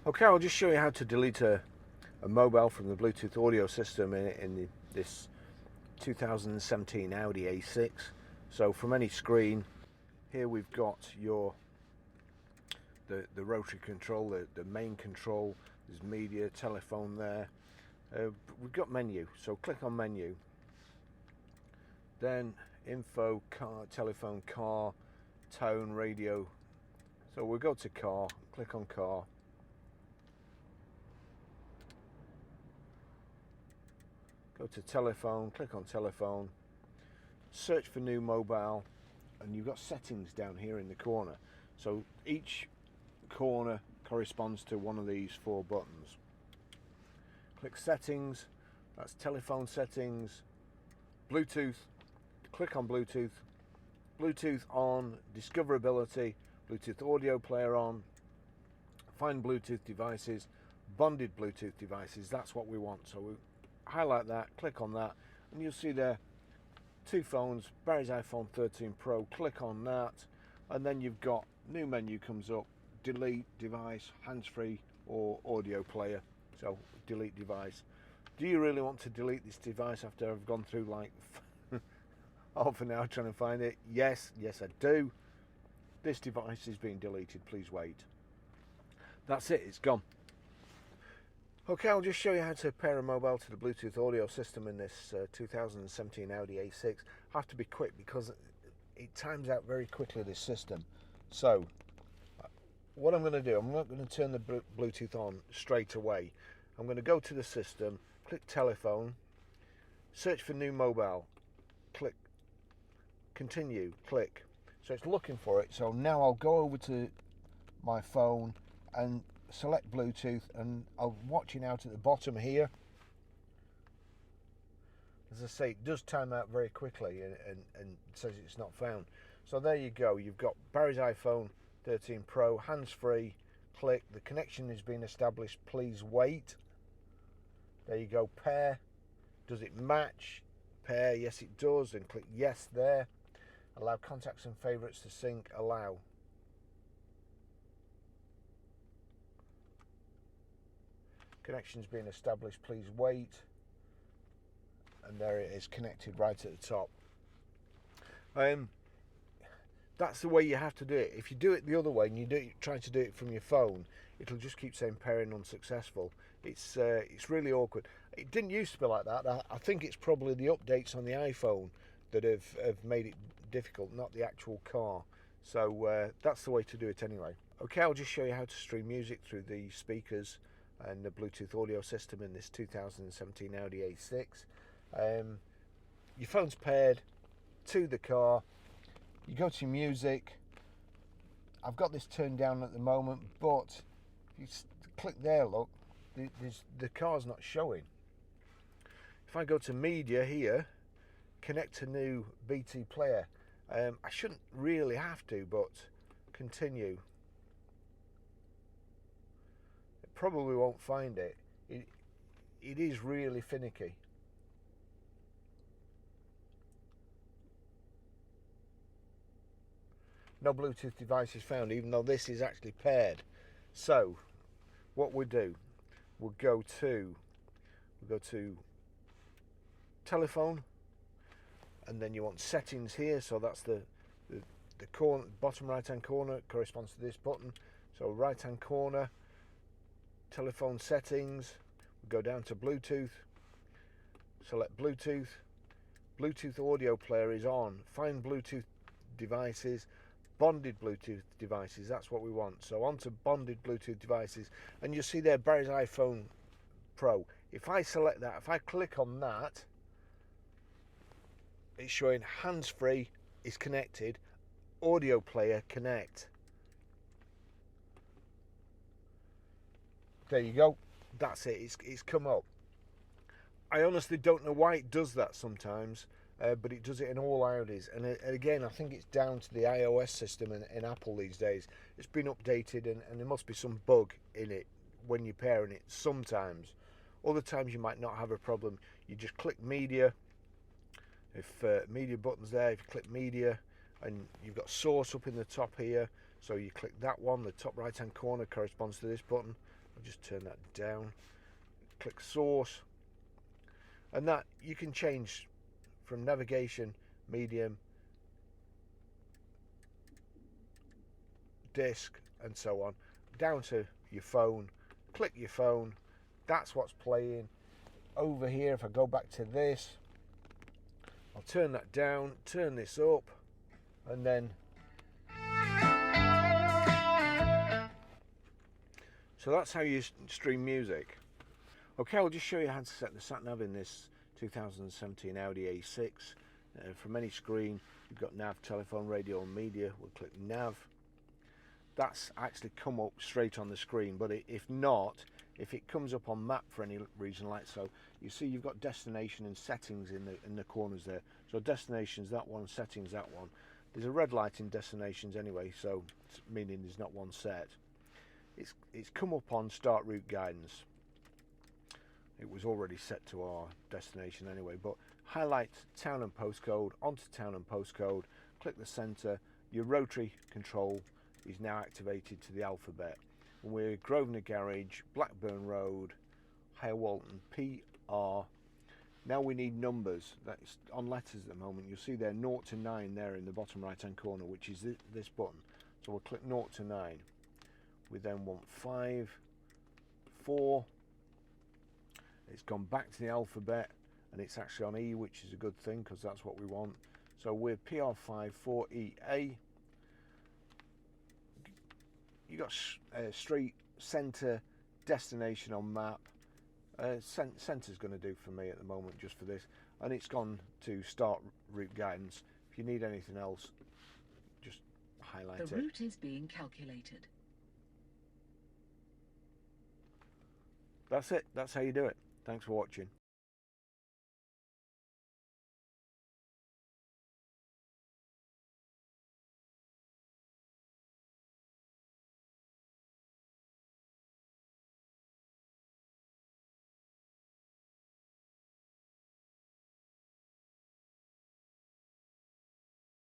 Okay, I'll just show you how to delete a mobile from the Bluetooth audio system this 2017 Audi A6. So from any screen, here we've got the rotary control, the main control. There's media, telephone there. We've got menu, so click on menu. Then info, car, telephone, car, tone, radio. So we'll go to car, click on car. Go to telephone, click on telephone, search for new mobile, and you've got settings down here in the corner. So each corner corresponds to one of these four buttons. Click settings, that's telephone settings, Bluetooth, click on Bluetooth, Bluetooth on, discoverability, Bluetooth audio player on, find Bluetooth devices, bonded Bluetooth devices, that's what we want. So we highlight that, click on that, and you'll see there two phones, Barry's iPhone 13 Pro, click on that, and then you've got new menu comes up, delete device, hands-free or audio player. So delete device. Do you really want to delete this device after I've gone through like half an hour trying to find it? Yes I do. This device is being deleted, please wait. That's it, it's gone. Okay, I'll just show you how to pair a mobile to the Bluetooth audio system in this 2017 Audi A6. I have to be quick because it times out very quickly, this system. So, what I'm going to do, I'm not going to turn the Bluetooth on straight away. I'm going to go to the system, click telephone, search for new mobile, click continue, click. So it's looking for it. So now I'll go over to my phone and select Bluetooth, and I'm watching out at the bottom here. As I say, it does time out very quickly and says it's not found. So there you go, you've got Barry's iPhone 13 Pro, hands-free, click, the connection has been established, please wait. There you go, pair, does it match? Pair, yes it does, and click yes there. Allow contacts and favourites to sync, allow. Connection's been established, please wait. And there it is, connected right at the top. That's the way you have to do it. If you do it the other way and try to do it from your phone, it'll just keep saying pairing unsuccessful. It's really awkward. It didn't used to be like that. I think it's probably the updates on the iPhone that have made it difficult, not the actual car. So that's the way to do it anyway. Okay, I'll just show you how to stream music through the speakers and the Bluetooth audio system in this 2017 Audi A6. Your phone's paired to the car. You go to music. I've got this turned down at the moment, but if you click there, look, the car's not showing. If I go to media here, connect to new BT player. I shouldn't really have to, but continue. It probably won't find it. It is really finicky. No Bluetooth device is found, even though this is actually paired. So what we do, we'll go to telephone, and then you want settings here. So that's the corner, bottom right hand corner corresponds to this button. So right hand corner, telephone settings, we go down to Bluetooth, select Bluetooth, Bluetooth audio player is on, find Bluetooth devices, bonded Bluetooth devices, that's what we want. So onto bonded Bluetooth devices, and you'll see there Barry's iPhone Pro. If I select that, if I click on that, it's showing hands-free is connected, audio player connect. There you go, that's it, it's come up. I honestly don't know why it does that sometimes, but it does it in all Audis. And again, I think it's down to the iOS system in Apple these days. It's been updated, and there must be some bug in it when you're pairing it sometimes. Other times you might not have a problem. You just click media. If media button's there, if you click media, and you've got source up in the top here, so you click that one, the top right hand corner corresponds to this button, I'll just turn that down, click source, and that you can change from navigation, medium, disc, and so on, down to your phone. Click your phone, that's what's playing. Over here, if I go back to this, I'll turn that down, turn this up, and then so that's how you stream music. Okay, I'll just show you how to set the sat nav in this 2017 Audi A6. From any screen, you've got nav, telephone, radio, and media. We'll click nav. That's actually come up straight on the screen, but if not, if it comes up on map for any reason, like so, you see you've got destination and settings in the corners there. So destinations that one, settings that one. There's a red light in destinations anyway, so meaning there's not one set. It's come up on start route guidance. It was already set to our destination anyway, but highlight town and postcode, onto town and postcode, click the center. Your rotary control is now activated to the alphabet. And we're Grosvenor Garage, Blackburn Road, Higher Walton, PR. Now we need numbers. That's on letters at the moment. You'll see there 0 to 9 there in the bottom right hand corner, which is this button. So we'll click 0 to 9. We then want 5, 4. It's gone back to the alphabet, and it's actually on E, which is a good thing because that's what we want. So we're PR5 4EA. You got street, centre, destination on map. Centre's going to do for me at the moment, just for this, and it's gone to start route guidance. If you need anything else, just highlight it. The route is being calculated. That's it. That's how you do it. Thanks for watching.